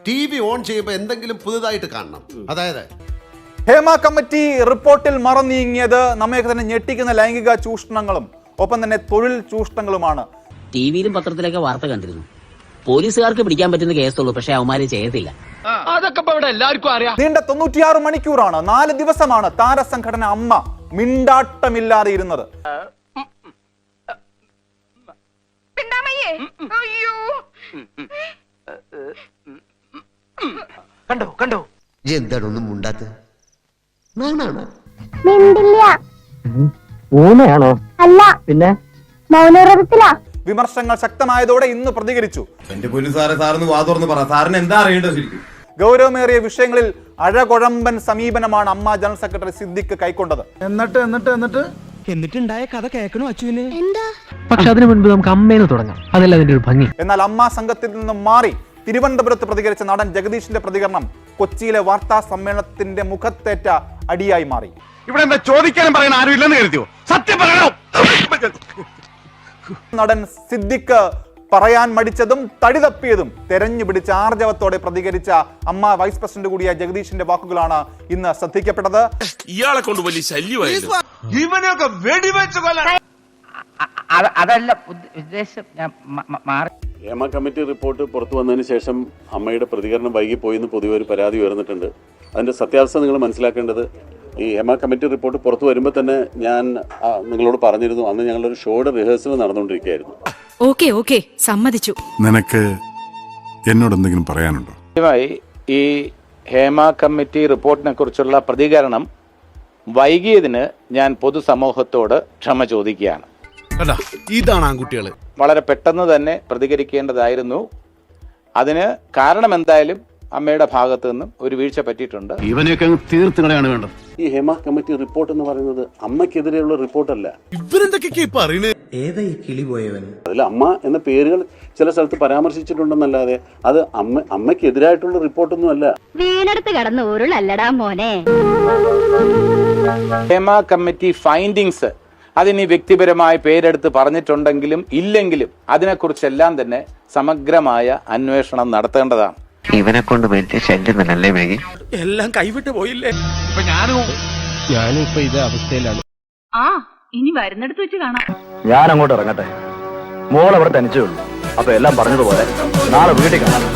TV on ചെയ്യുമ്പോൾ എന്തെങ്കിലും പുതുതായിട്ട് കാണണം. അതായത് ഹേമ കമ്മിറ്റി റിപ്പോർട്ടിൽ മറന്നീങ്ങിയത് നമ്മെ തന്നെ ഞെട്ടിക്കുന്ന ലൈംഗിക ചൂഷണങ്ങളും ഒപ്പം തന്നെ തൊഴിൽ ചൂഷണങ്ങളുമാണ്. ടിവിയിലും പത്രത്തിലൊക്കെ വാർത്ത കണ്ടിരുന്നു. പോലീസുകാർക്ക് പിടിക്കാൻ പറ്റുന്ന കേസുള്ളൂ, പക്ഷെ അവന്മാര് ചെയ്യത്തില്ല. നീണ്ട 96 മണിക്കൂറാണ്, 4 ദിവസമാണ് താരസംഘടന അമ്മ മിണ്ടാട്ടമില്ലാതെ ഇരുന്നത്. കണ്ടോ എന്താണ് ഒന്നും മുണ്ടാത്തത്? ഊമയാണോ? അല്ല, പിന്നെ മൗനവ്രതത്തിലാ. വിമർശനങ്ങൾ ശക്തമായതോടെ ഇന്ന് പ്രതികരിച്ചു. എന്റെ പോലീസുകാരെ സാറിന് വാ തുറന്ന് പറ, സാറിന് എന്താ അറിയേണ്ടത്? ഗൗരവമേറിയ വിഷയങ്ങളിൽ അഴകൊഴമ്പൻ സമീപനമാണ് അമ്മ ജനറൽ സെക്രട്ടറി സിദ്ദിഖ് കൈക്കൊണ്ടത്. എന്നിട്ടുണ്ടായ കഥ കേൾക്കണോ അച്ചുവിന്? പക്ഷെ അതിനു മുൻപ് നമുക്ക് അമ്മേന്ന് തുടങ്ങാം, അതല്ല അതിന്റെ ഒരു ഭംഗി. എന്നാൽ അമ്മ സംഘത്തിൽ നിന്നും മാറി തിരുവനന്തപുരത്ത് പ്രതികരിച്ച നടൻ ജഗദീഷിന്റെ പ്രതികരണം കൊച്ചിയിലെ വാർത്താ സമ്മേളനത്തിന്റെ മുഖത്തേറ്റ അടിയായി മാറി. ഇവിടെ എന്താ ചോദിക്കാനും പറയാൻ ആരും ഇല്ലെന്ന് കരുതിയോ? സത്യം പറയണോ? നടൻ സിദ്ദിഖ് പറയാൻ മടിച്ചതും തടി തപ്പിയതും തെരഞ്ഞു പിടിച്ച ആർജവത്തോടെ പ്രതികരിച്ച അമ്മ വൈസ് പ്രസിഡന്റ് കൂടിയ ജഗദീഷിന്റെ വാക്കുകളാണ് ഇന്ന് ശ്രദ്ധിക്കപ്പെട്ടത്. ഇയാളെ കൊണ്ട് വലിയ ശല്യമായിരുന്നു. ഇവനെയൊക്കെ വെടിവെച്ച് കൊല്ലണം. അതല്ല ഉദ്ദേശം. ഹേമ കമ്മിറ്റി റിപ്പോർട്ട് പുറത്തു വന്നതിന് ശേഷം അമ്മയുടെ പ്രതികരണം വൈകിപ്പോയി എന്ന് പൊതുവെ ഒരു പരാതി ഉയർന്നിട്ടുണ്ട്. അതിൻ്റെ സത്യാവസ്ഥ നിങ്ങൾ മനസ്സിലാക്കേണ്ടത്, ഈ ഹേമ കമ്മിറ്റി റിപ്പോർട്ട് പുറത്തു വരുമ്പോൾ തന്നെ ഞാൻ നിങ്ങളോട് പറഞ്ഞിരുന്നു, അന്ന് ഞങ്ങളൊരു ഷോയുടെ റിഹേഴ്സൽ നടന്നുകൊണ്ടിരിക്കുകയായിരുന്നു. ഓക്കെ സമ്മതിച്ചു. നിനക്ക് എന്നോട് എന്തെങ്കിലും പറയാനുണ്ടോ? ഈ ഹേമ കമ്മിറ്റി റിപ്പോർട്ടിനെ കുറിച്ചുള്ള പ്രതികരണം വൈകിയതിന് ഞാൻ പൊതുസമൂഹത്തോട് ക്ഷമ ചോദിക്കുകയാണ്. ഇതാണ് ആൺകുട്ടികള്. വളരെ പെട്ടെന്ന് തന്നെ പ്രതികരിക്കേണ്ടതായിരുന്നു. അതിന് കാരണം എന്തായാലും അമ്മയുടെ ഭാഗത്തു നിന്നും ഒരു വീഴ്ച പറ്റിയിട്ടുണ്ട്. ഇവനെയൊക്കെ തീർത്തുകളയാണ് വേണ്ടത്. ഈ ഹേമ കമ്മിറ്റി റിപ്പോർട്ട് എന്ന് പറയുന്നത് അമ്മയ്ക്കെതിരെയുള്ള റിപ്പോർട്ടല്ല. ഇവരെന്തൊക്കെ പറയുന്നത്? അതിൽ അമ്മ എന്ന പേരുകൾ ചില സ്ഥലത്ത് പരാമർശിച്ചിട്ടുണ്ടെന്നല്ലാതെ അത് അമ്മയ്ക്കെതിരായിട്ടുള്ള റിപ്പോർട്ടൊന്നും അല്ല. വീണെടുത്ത് കടന്ന് ഉരുളല്ലടാ മോനെ. ഹേമ കമ്മിറ്റി ഫൈൻഡിങ്സ് അതിന് വ്യക്തിപരമായി പേരെടുത്ത് പറഞ്ഞിട്ടുണ്ടെങ്കിലും ഇല്ലെങ്കിലും അതിനെക്കുറിച്ചെല്ലാം തന്നെ സമഗ്രമായ അന്വേഷണം നടത്തേണ്ടതാണ്. ഇവനെ കൊണ്ട് വലിയ ശല്യം തന്നെയല്ലേ മേഘി? എല്ലാം കൈവിട്ട് പോയില്ലേ? ഞാനും ഇപ്പൊ ഇതേ അവസ്ഥയിലാണ്. ഇനി വരുന്നിടത്ത് വെച്ച് കാണാം. ഞാൻ അങ്ങോട്ട് ഇറങ്ങട്ടെ. മോൾ അവിടെ തനിച്ചേ ഉള്ളൂ. അപ്പൊ എല്ലാം പറഞ്ഞതുപോലെ നാളെ വീട്ടിൽ കാണാം.